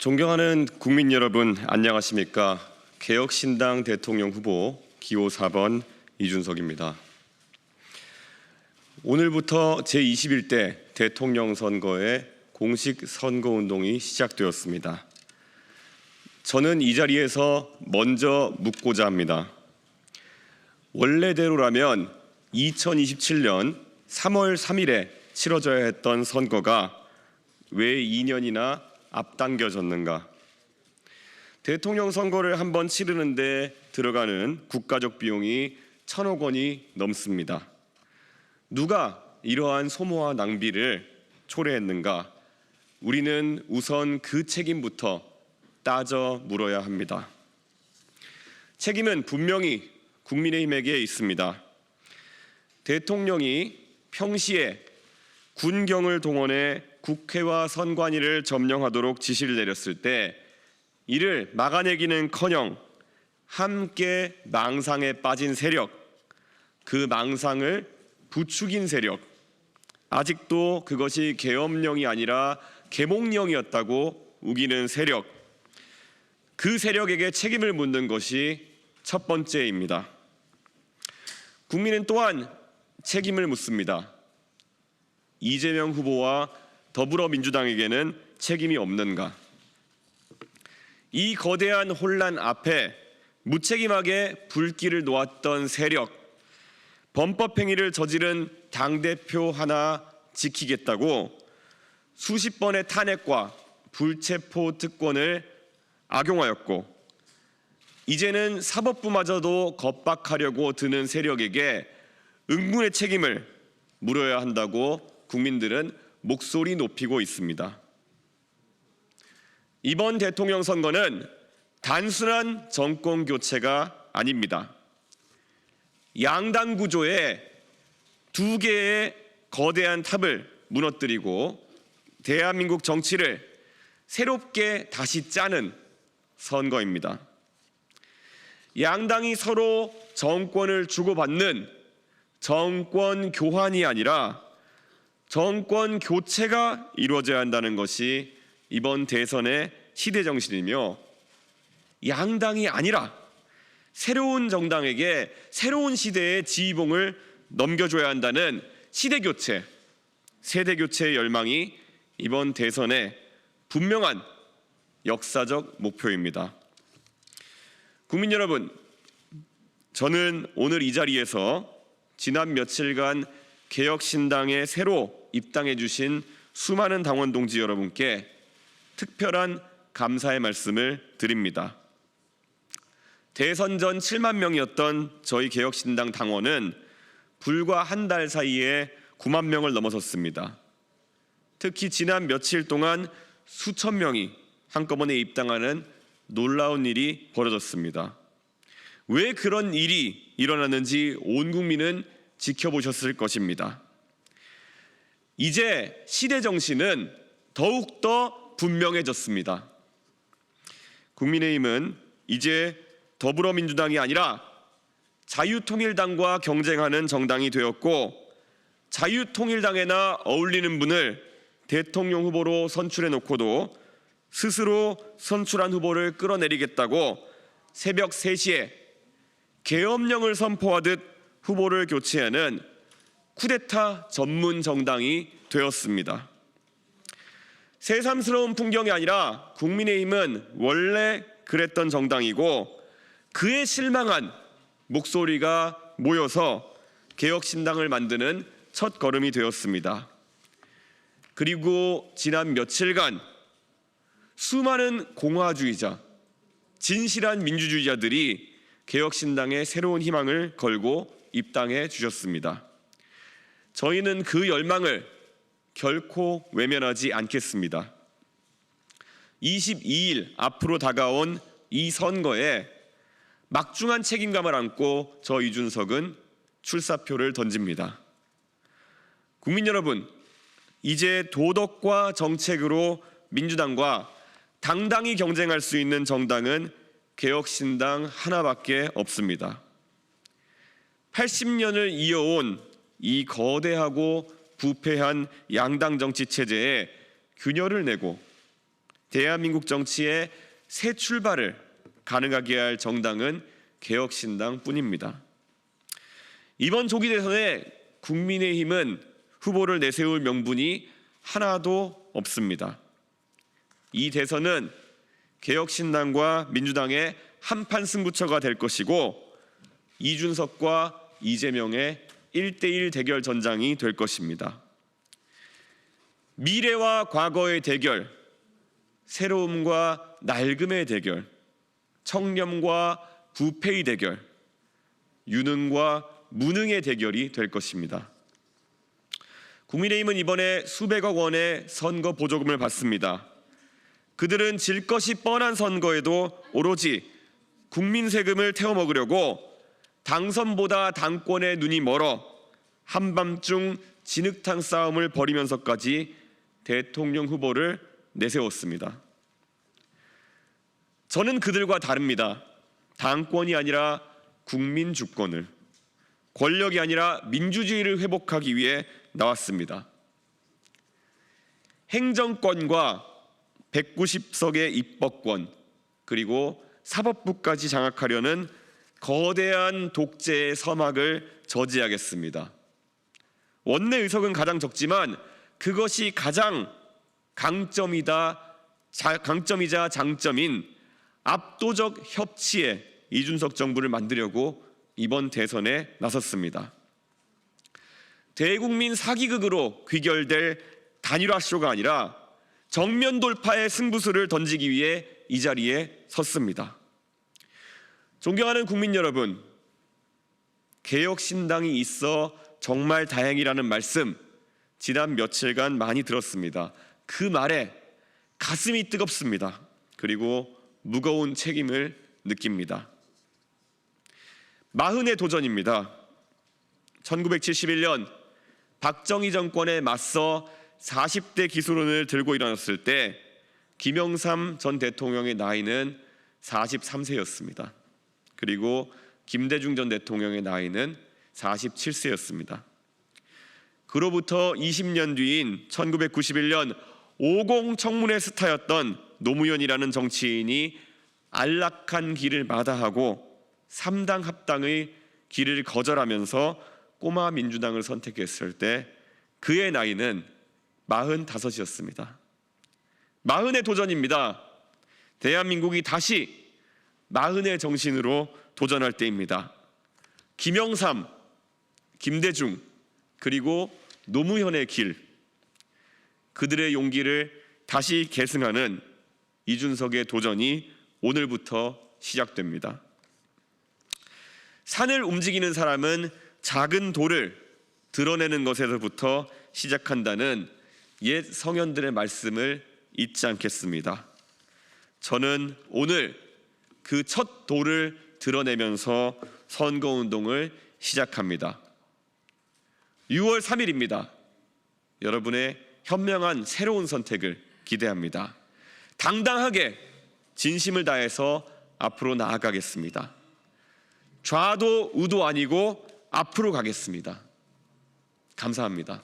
존경하는 국민 여러분, 안녕하십니까? 개혁신당 대통령 후보 기호 4번 이준석입니다. 오늘부터 제21대 대통령 선거의 공식 선거운동이 시작되었습니다. 저는 이 자리에서 먼저 묻고자 합니다. 원래대로라면 2027년 3월 3일에 치러져야 했던 선거가 왜 2년이나 앞당겨졌는가? 대통령 선거를 한번 치르는데 들어가는 국가적 비용이 1,000억 원이 넘습니다. 누가 이러한 소모와 낭비를 초래했는가? 우리는 우선 그 책임부터 따져 물어야 합니다. 책임은 분명히 국민의힘에게 있습니다. 대통령이 평시에 군경을 동원해 국회와 선관위를 점령하도록 지시를 내렸을 때 이를 막아내기는커녕 함께 망상에 빠진 세력, 그 망상을 부추긴 세력, 아직도 그것이 계엄령이 아니라 계몽령이었다고 우기는 세력, 그 세력에게 책임을 묻는 것이 첫 번째입니다. 국민은 또한 책임을 묻습니다. 이재명 후보와 더불어민주당에게는 책임이 없는가? 이 거대한 혼란 앞에 무책임하게 불길을 놓았던 세력, 범법행위를 저지른 당대표 하나 지키겠다고 수십 번의 탄핵과 불체포 특권을 악용하였고, 이제는 사법부마저도 겁박하려고 드는 세력에게 응분의 책임을 물어야 한다고 국민들은 목소리 높이고 있습니다. 이번 대통령 선거는 단순한 정권 교체가 아닙니다. 양당 구조의 두 개의 거대한 탑을 무너뜨리고 대한민국 정치를 새롭게 다시 짜는 선거입니다. 양당이 서로 정권을 주고받는 정권 교환이 아니라 정권 교체가 이루어져야 한다는 것이 이번 대선의 시대 정신이며, 양당이 아니라 새로운 정당에게 새로운 시대의 지휘봉을 넘겨줘야 한다는 시대 교체, 세대 교체의 열망이 이번 대선의 분명한 역사적 목표입니다. 국민 여러분, 저는 오늘 이 자리에서 지난 며칠간 개혁신당에 새로 입당해 주신 수많은 당원 동지 여러분께 특별한 감사의 말씀을 드립니다. 대선 전 7만 명이었던 저희 개혁신당 당원은 불과 한 달 사이에 9만 명을 넘어섰습니다. 특히 지난 며칠 동안 수천 명이 한꺼번에 입당하는 놀라운 일이 벌어졌습니다. 왜 그런 일이 일어났는지 온 국민은 지켜보셨을 것입니다. 이제 시대 정신은 더욱더 분명해졌습니다. 국민의힘은 이제 더불어민주당이 아니라 자유통일당과 경쟁하는 정당이 되었고, 자유통일당에나 어울리는 분을 대통령 후보로 선출해 놓고도 스스로 선출한 후보를 끌어내리겠다고 새벽 3시에 계엄령을 선포하듯 후보를 교체하는 쿠데타 전문 정당이 되었습니다. 새삼스러운 풍경이 아니라 국민의힘은 원래 그랬던 정당이고, 그에 실망한 목소리가 모여서 개혁신당을 만드는 첫 걸음이 되었습니다. 그리고 지난 며칠간 수많은 공화주의자, 진실한 민주주의자들이 개혁신당에 새로운 희망을 걸고 입당해 주셨습니다. 저희는 그 열망을 결코 외면하지 않겠습니다. 22일 앞으로 다가온 이 선거에 막중한 책임감을 안고 저 이준석은 출사표를 던집니다. 국민 여러분, 이제 도덕과 정책으로 민주당과 당당히 경쟁할 수 있는 정당은 개혁신당 하나밖에 없습니다. 80년을 이어온 이 거대하고 부패한 양당 정치 체제에 균열을 내고 대한민국 정치의 새 출발을 가능하게 할 정당은 개혁신당뿐입니다. 이번 조기 대선에 국민의힘은 후보를 내세울 명분이 하나도 없습니다. 이 대선은 개혁신당과 민주당의 한판 승부처가 될 것이고 이준석과 이재명의 1대1 대결 전장이 될 것입니다. 미래와 과거의 대결, 새로움과 낡음의 대결, 청렴과 부패의 대결, 유능과 무능의 대결이 될 것입니다. 국민의힘은 이번에 수백억 원의 선거 보조금을 받습니다. 그들은 질 것이 뻔한 선거에도 오로지 국민 세금을 태워먹으려고 당선보다 당권에 눈이 멀어 한밤중 진흙탕 싸움을 벌이면서까지 대통령 후보를 내세웠습니다. 저는 그들과 다릅니다. 당권이 아니라 국민 주권을, 권력이 아니라 민주주의를 회복하기 위해 나왔습니다. 행정권과 190석의 입법권, 그리고 사법부까지 장악하려는 거대한 독재의 서막을 저지하겠습니다. 원내 의석은 가장 적지만 그것이 가장 강점이자 장점인 압도적 협치의 이준석 정부를 만들려고 이번 대선에 나섰습니다. 대국민 사기극으로 귀결될 단일화 쇼가 아니라 정면 돌파의 승부수를 던지기 위해 이 자리에 섰습니다. 존경하는 국민 여러분, 개혁신당이 있어 정말 다행이라는 말씀 지난 며칠간 많이 들었습니다. 그 말에 가슴이 뜨겁습니다. 그리고 무거운 책임을 느낍니다. 마흔의 도전입니다. 1971년 박정희 정권에 맞서 40대 기술원을 들고 일어났을 때 김영삼 전 대통령의 나이는 43세였습니다. 그리고 김대중 전 대통령의 나이는 47세였습니다. 그로부터 20년 뒤인 1991년 50 청문회 스타였던 노무현이라는 정치인이 안락한 길을 마다하고 3당 합당의 길을 거절하면서 꼬마 민주당을 선택했을 때 그의 나이는 45이었습니다. 마흔의 도전입니다. 대한민국이 다시 마흔의 정신으로 도전할 때입니다. 김영삼, 김대중, 그리고 노무현의 길, 그들의 용기를 다시 계승하는 이준석의 도전이 오늘부터 시작됩니다. 산을 움직이는 사람은 작은 돌을 드러내는 것에서부터 시작한다는 옛 성현들의 말씀을 잊지 않겠습니다. 저는 오늘 그 첫 돌을 드러내면서 선거운동을 시작합니다. 6월 3일입니다. 여러분의 현명한 새로운 선택을 기대합니다. 당당하게 진심을 다해서 앞으로 나아가겠습니다. 좌도 우도 아니고 앞으로 가겠습니다. 감사합니다.